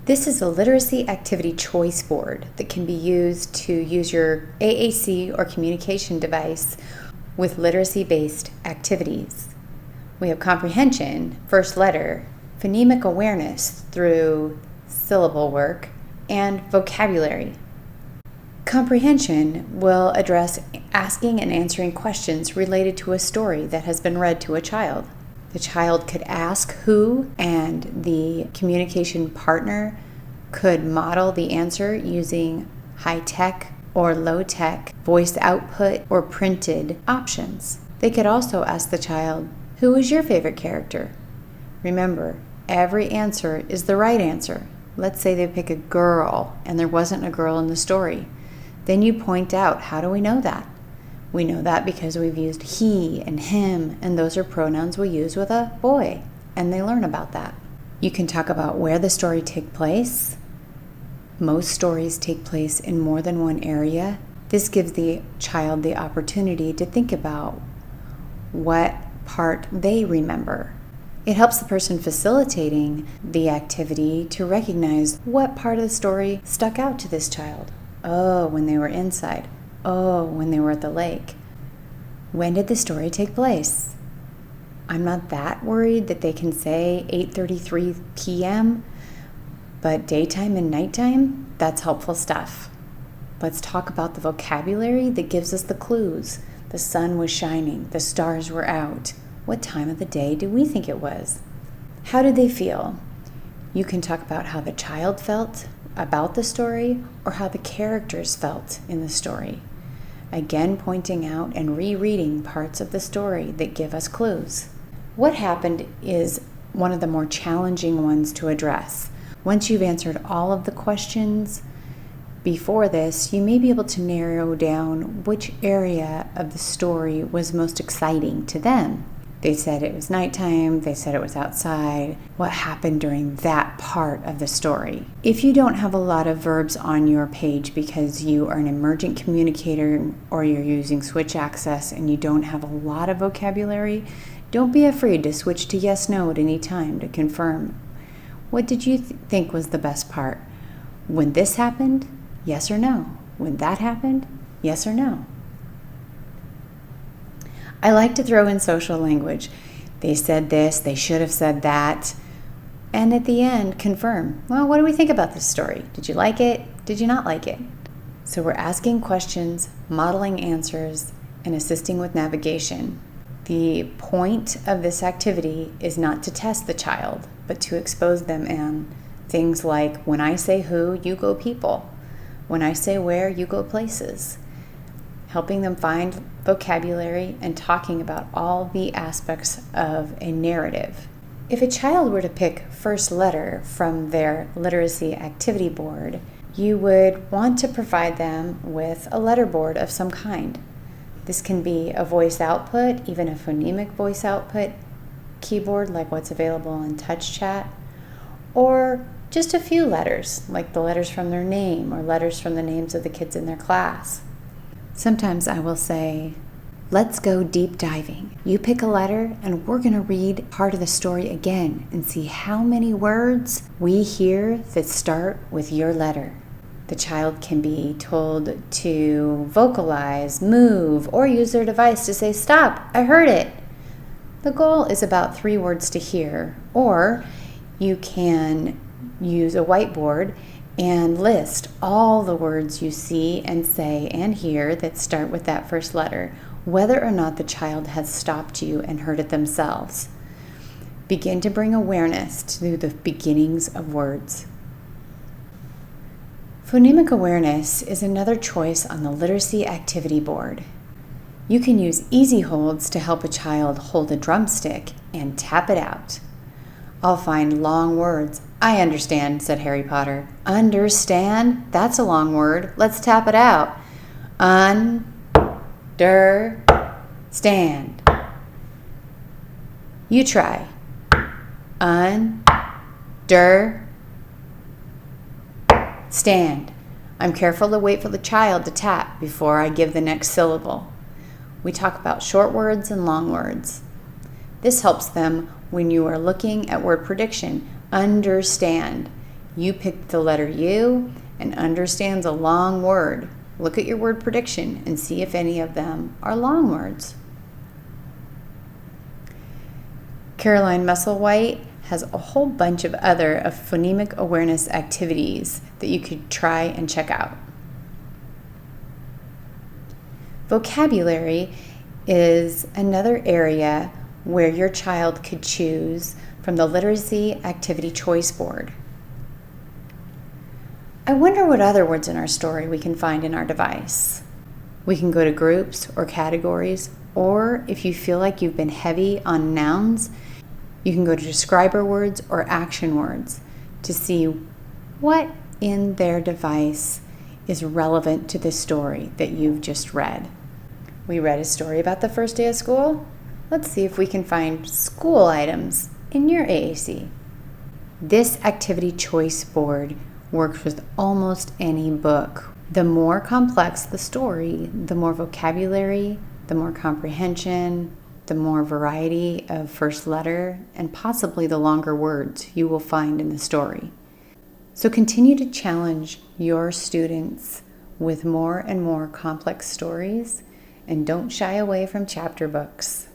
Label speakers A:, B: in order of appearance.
A: This is a literacy activity choice board that can be used to use your AAC or communication device with literacy-based activities. We have comprehension, first letter, phonemic awareness through syllable work, and vocabulary. Comprehension will address asking and answering questions related to a story that has been read to a child. The child could ask who, and the communication partner could model the answer using high-tech or low-tech voice output or printed options. They could also ask the child, "Who is your favorite character?" Remember, every answer is the right answer. Let's say they pick a girl and there wasn't a girl in the story. Then you point out, how do we know that? We know that because we've used he and him, and those are pronouns we use with a boy, and they learn about that. You can talk about where the story takes place. Most stories take place in more than one area. This gives the child the opportunity to think about what part they remember. It helps the person facilitating the activity to recognize what part of the story stuck out to this child. Oh, when they were inside. Oh, when they were at the lake. When did the story take place? I'm not that worried that they can say 8:33 p.m., but daytime and nighttime, that's helpful stuff. Let's talk about the vocabulary that gives us the clues. The sun was shining, the stars were out. What time of the day do we think it was? How did they feel? You can talk about how the child felt about the story or how the characters felt in the story. Again, pointing out and rereading parts of the story that give us clues. What happened is one of the more challenging ones to address. Once you've answered all of the questions before this, you may be able to narrow down which area of the story was most exciting to them. They said it was nighttime, they said it was outside. What happened during that part of the story? If you don't have a lot of verbs on your page because you are an emergent communicator or you're using switch access and you don't have a lot of vocabulary, don't be afraid to switch to yes, no at any time to confirm. What did you think was the best part? When this happened, yes or no? When that happened, yes or no? I like to throw in social language. They said this, they should have said that. And at the end, confirm. Well, what do we think about this story? Did you like it? Did you not like it? So we're asking questions, modeling answers, and assisting with navigation. The point of this activity is not to test the child, but to expose them in things like, when I say who, you go people. When I say where, you go places. Helping them find vocabulary and talking about all the aspects of a narrative. If a child were to pick first letter from their literacy activity board, you would want to provide them with a letter board of some kind. This can be a voice output, even a phonemic voice output keyboard like what's available in Touch Chat, or just a few letters, like the letters from their name or letters from the names of the kids in their class. Sometimes I will say, let's go deep diving. You pick a letter and we're going to read part of the story again and see how many words we hear that start with your letter. The child can be told to vocalize, move, or use their device to say, "Stop, I heard it." The goal is about 3 words to hear, or you can use a whiteboard and list all the words you see and say and hear that start with that first letter, whether or not the child has stopped you and heard it themselves. Begin to bring awareness to the beginnings of words. Phonemic awareness is another choice on the literacy activity board. You can use easy holds to help a child hold a drumstick and tap it out. I'll find long words. "I understand," said Harry Potter. Understand? That's a long word. Let's tap it out. Understand. You try. Understand. I'm careful to wait for the child to tap before I give the next syllable. We talk about short words and long words. This helps them when you are looking at word prediction. Understand. You picked the letter U and understands a long word. Look at your word prediction and see if any of them are long words. Caroline Musselwhite has a whole bunch of other phonemic awareness activities that you could try and check out. Vocabulary is another area where your child could choose from the Literacy Activity Choice Board. I wonder what other words in our story we can find in our device. We can go to groups or categories, or if you feel like you've been heavy on nouns, you can go to describer words or action words to see what in their device is relevant to the story that you've just read. We read a story about the first day of school. Let's see if we can find school items in your AAC. This activity choice board works with almost any book. The more complex the story, the more vocabulary, the more comprehension, the more variety of first letter, and possibly the longer words you will find in the story. So continue to challenge your students with more and more complex stories, and don't shy away from chapter books.